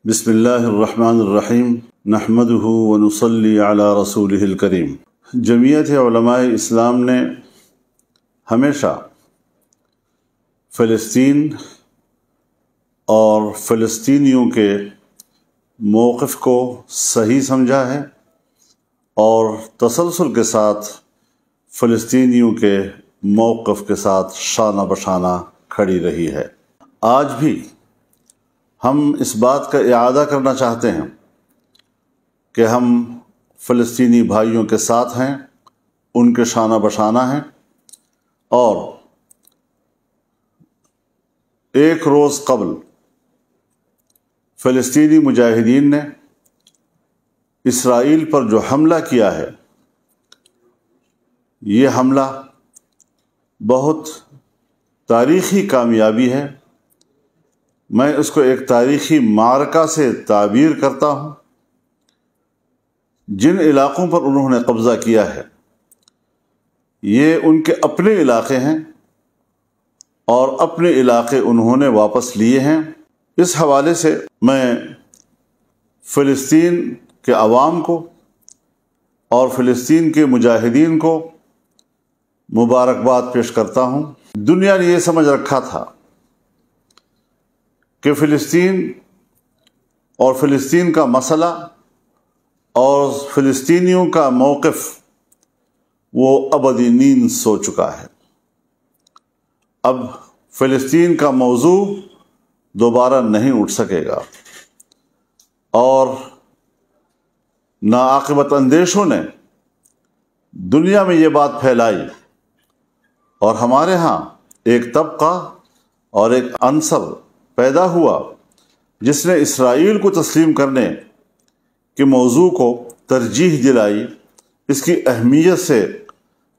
بسم اللہ الرحمن الرحیم نحمدہ ونصلی علی رسولہ الکریم۔ جمعیت علماء اسلام نے ہمیشہ فلسطین اور فلسطینیوں کے موقف کو صحیح سمجھا ہے اور تسلسل کے ساتھ فلسطینیوں کے موقف کے ساتھ شانہ بشانہ کھڑی رہی ہے۔ آج بھی ہم اس بات کا اعادہ کرنا چاہتے ہیں کہ ہم فلسطینی بھائیوں کے ساتھ ہیں، ان کے شانہ بشانہ ہیں، اور ایک روز قبل فلسطینی مجاہدین نے اسرائیل پر جو حملہ کیا ہے، یہ حملہ بہت تاریخی کامیابی ہے۔ میں اس کو ایک تاریخی معرکہ سے تعبیر کرتا ہوں۔ جن علاقوں پر انہوں نے قبضہ کیا ہے یہ ان کے اپنے علاقے ہیں اور اپنے علاقے انہوں نے واپس لیے ہیں۔ اس حوالے سے میں فلسطین کے عوام کو اور فلسطین کے مجاہدین کو مبارکباد پیش کرتا ہوں۔ دنیا نے یہ سمجھ رکھا تھا کہ فلسطین اور فلسطین کا مسئلہ اور فلسطینیوں کا موقف وہ ابدی نیند سو چکا ہے۔ اب فلسطین کا موضوع دوبارہ نہیں اٹھ سکے گا، اور ناعاقبت اندیشوں نے دنیا میں یہ بات پھیلائی، اور ہمارے ہاں ایک طبقہ اور ایک عنصر پیدا ہوا جس نے اسرائیل کو تسلیم کرنے کے موضوع کو ترجیح دلائی، اس کی اہمیت سے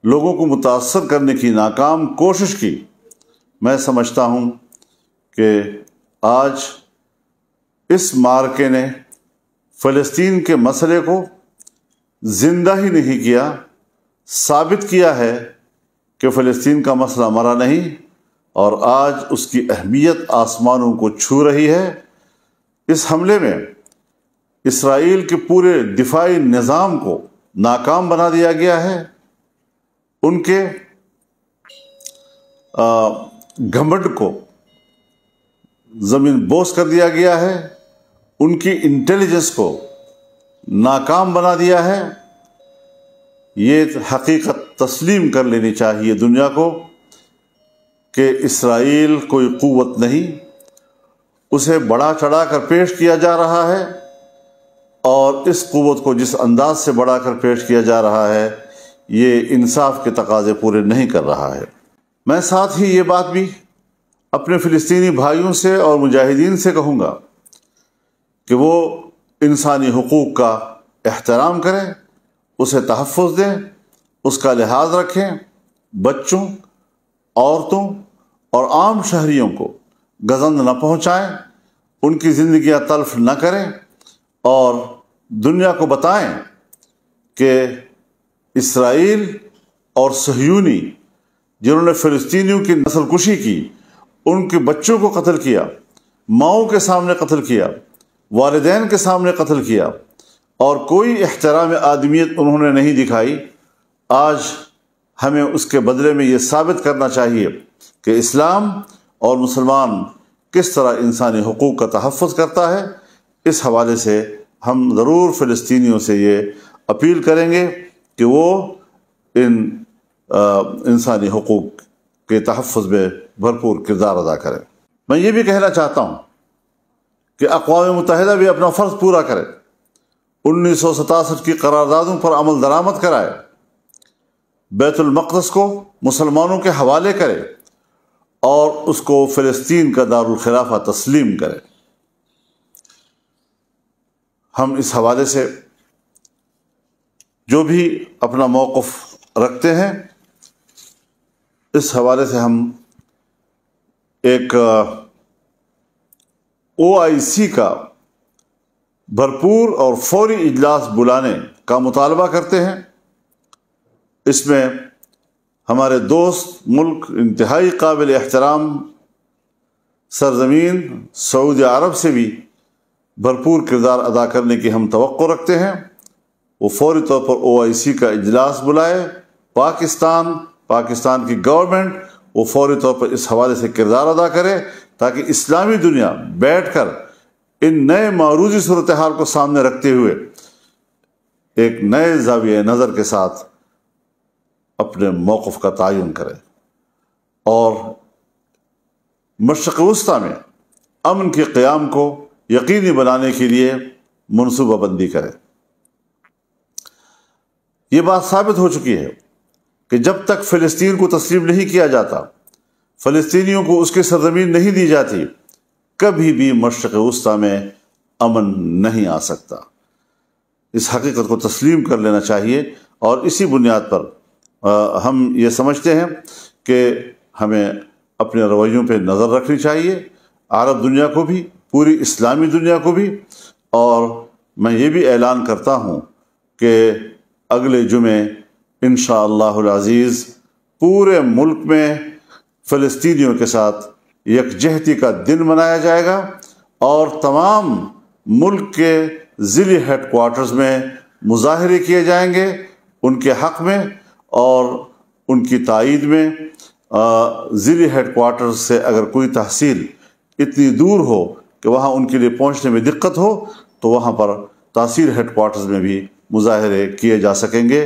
لوگوں کو متاثر کرنے کی ناکام کوشش کی۔ میں سمجھتا ہوں کہ آج اس معرکے نے فلسطین کے مسئلے کو زندہ ہی نہیں کیا، ثابت کیا ہے کہ فلسطین کا مسئلہ مرا نہیں، اور آج اس کی اہمیت آسمانوں کو چھو رہی ہے۔ اس حملے میں اسرائیل کے پورے دفاعی نظام کو ناکام بنا دیا گیا ہے، ان کے گھمنڈ کو زمین بوس کر دیا گیا ہے، ان کی انٹیلیجنس کو ناکام بنا دیا ہے۔ یہ حقیقت تسلیم کر لینی چاہیے دنیا کو کہ اسرائیل کوئی قوت نہیں، اسے بڑا چڑھا کر پیش کیا جا رہا ہے، اور اس قوت کو جس انداز سے بڑھا کر پیش کیا جا رہا ہے یہ انصاف کے تقاضے پورے نہیں کر رہا ہے۔ میں ساتھ ہی یہ بات بھی اپنے فلسطینی بھائیوں سے اور مجاہدین سے کہوں گا کہ وہ انسانی حقوق کا احترام کریں، اسے تحفظ دیں، اس کا لحاظ رکھیں، بچوں، عورتوں اور عام شہریوں کو گزند نہ پہنچائیں، ان کی زندگیاں تلف نہ کریں، اور دنیا کو بتائیں کہ اسرائیل اور صہیونی جنہوں نے فلسطینیوں کی نسل کشی کی، ان کے بچوں کو قتل کیا، ماؤں کے سامنے قتل کیا، والدین کے سامنے قتل کیا، اور کوئی احترام آدمیت انہوں نے نہیں دکھائی۔ آج ہمیں اس کے بدلے میں یہ ثابت کرنا چاہیے کہ اسلام اور مسلمان کس طرح انسانی حقوق کا تحفظ کرتا ہے۔ اس حوالے سے ہم ضرور فلسطینیوں سے یہ اپیل کریں گے کہ وہ ان انسانی حقوق کے تحفظ میں بھرپور کردار ادا کریں۔ میں یہ بھی کہنا چاہتا ہوں کہ اقوام متحدہ بھی اپنا فرض پورا کرے، 1967 کی قراردادوں پر عمل درآمد کرائے، بیت المقدس کو مسلمانوں کے حوالے کرے، اور اس کو فلسطین کا دارالخلافہ تسلیم کرے۔ ہم اس حوالے سے جو بھی اپنا موقف رکھتے ہیں، اس حوالے سے ہم ایک OIC کا بھرپور اور فوری اجلاس بلانے کا مطالبہ کرتے ہیں۔ اس میں ہمارے دوست ملک انتہائی قابل احترام سرزمین سعودی عرب سے بھی بھرپور کردار ادا کرنے کی ہم توقع رکھتے ہیں، وہ فوری طور پر OIC کا اجلاس بلائے، پاکستان کی گورنمنٹ وہ فوری طور پر اس حوالے سے کردار ادا کرے تاکہ اسلامی دنیا بیٹھ کر ان نئے معروضی صورتحال کو سامنے رکھتے ہوئے ایک نئے زاویہ نظر کے ساتھ اپنے موقف کا تعین کرے اور مشرق وسطیٰ میں امن کے قیام کو یقینی بنانے کے لیے منصوبہ بندی کرے۔ یہ بات ثابت ہو چکی ہے کہ جب تک فلسطین کو تسلیم نہیں کیا جاتا، فلسطینیوں کو اس کی سرزمین نہیں دی جاتی، کبھی بھی مشرق وسطیٰ میں امن نہیں آ سکتا۔ اس حقیقت کو تسلیم کر لینا چاہیے اور اسی بنیاد پر ہم یہ سمجھتے ہیں کہ ہمیں اپنے رویوں پہ نظر رکھنی چاہیے، عرب دنیا کو بھی، پوری اسلامی دنیا کو بھی۔ اور میں یہ بھی اعلان کرتا ہوں کہ اگلے جمعے انشاءاللہ العزیز پورے ملک میں فلسطینیوں کے ساتھ یکجہتی کا دن منایا جائے گا اور تمام ملک کے ضلعی ہیڈ کوارٹرز میں مظاہرے کیے جائیں گے ان کے حق میں اور ان کی تائید میں۔ ضلعی ہیڈ کوارٹرز سے اگر کوئی تحصیل اتنی دور ہو کہ وہاں ان کے لیے پہنچنے میں دقت ہو تو وہاں پر تحصیل ہیڈ کوارٹرز میں بھی مظاہرے کیے جا سکیں گے۔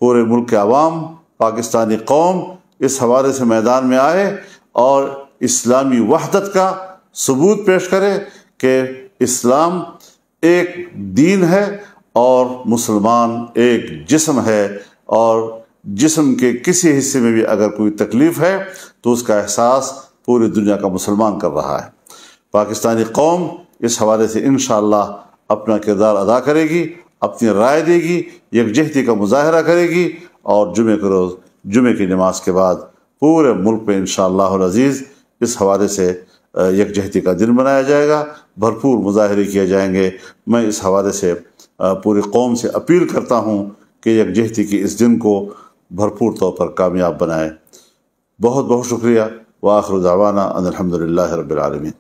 پورے ملک کے عوام، پاکستانی قوم اس حوالے سے میدان میں آئے اور اسلامی وحدت کا ثبوت پیش کرے کہ اسلام ایک دین ہے اور مسلمان ایک جسم ہے، اور جسم کے کسی حصے میں بھی اگر کوئی تکلیف ہے تو اس کا احساس پوری دنیا کا مسلمان کر رہا ہے۔ پاکستانی قوم اس حوالے سے انشاءاللہ اپنا کردار ادا کرے گی، اپنی رائے دے گی، یکجہتی کا مظاہرہ کرے گی، اور جمعے کے روز جمعے کی نماز کے بعد پورے ملک میں انشاءاللہ العزیز اس حوالے سے یکجہتی کا دن منایا جائے گا، بھرپور مظاہرے کیے جائیں گے۔ میں اس حوالے سے پوری قوم سے اپیل کرتا ہوں کہ یکجہتی کی اس دن کو بھرپور طور پر کامیاب بنائیں۔ بہت بہت شکریہ۔ وآخر دعوانا ان الحمدللہ رب العالمین۔